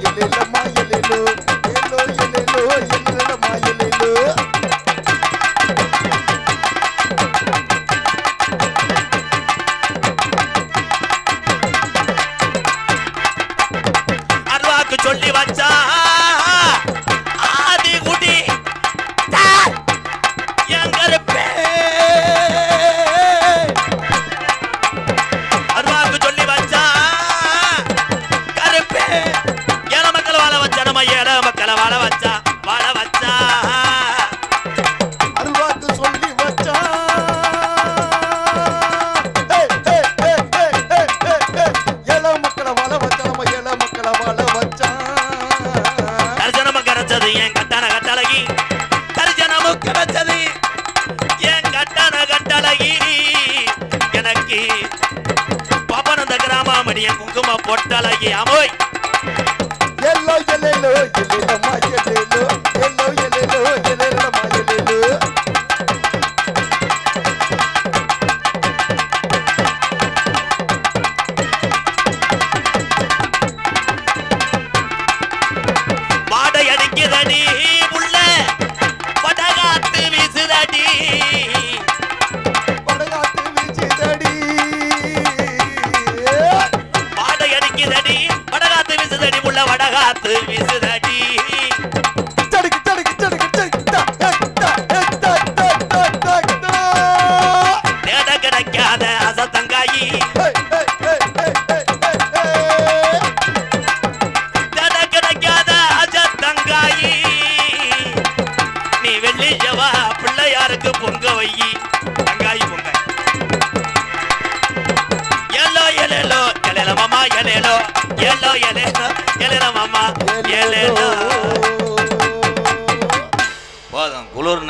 எலேலம்மா எலேலோ alloy எலேலோ எலேலம்மா எலேலோ அருவாக்கு சொல்லி வச்சா ஆதி குடி எங்கருப்பே அருவாக்கு சொல்லி வச்சா கருப்பே ஏழ மக்கள் வாழ வச்சா நம்ம ஏழ மக்களை வாழ வச்சா அருவாக்கு சொல்லி வச்சா ஏழ மக்களை வாழ வச்சா நம்ம ஏழ மக்களை வாழ வச்சா தரிசனம கிடைச்சது என் கட்டான கட்டழகி தரிசனமும் கிடைச்சது என் கட்டான கட்டழகி எனக்கு பாப்பனந்த கிராமமடிய குங்கும பொட்டழகி அமோய் எல்லோ எலேலோ எலேலம்மா எலேலோ எல்லோ எலேலோ எலேலம்மா எலேலோ வாடை அடிக்குதடி உள்ள படகாத்து வீசுதடி படகாத்து வீசுதடி வாடை அடிக்குதடி படகாத்து வீசுதடி உள்ள வடகாத்து வீசுதடி தடுக்கு தடுக்கு தடுக்கு தடுக்கு தேட கிடைக்காத அசத்தங்காயி தேட கிடைக்காத அசத்தங்காயி நீ வெள்ளி ஜவா பிள்ளையாருக்கு பொங்க வையி தங்காயி பொங்க எல்லோ எலேலோ எலேல மாமா எலேலோ எல்லோ எலேலோ எலேல மாமா எலேலோ போதும் குளிர்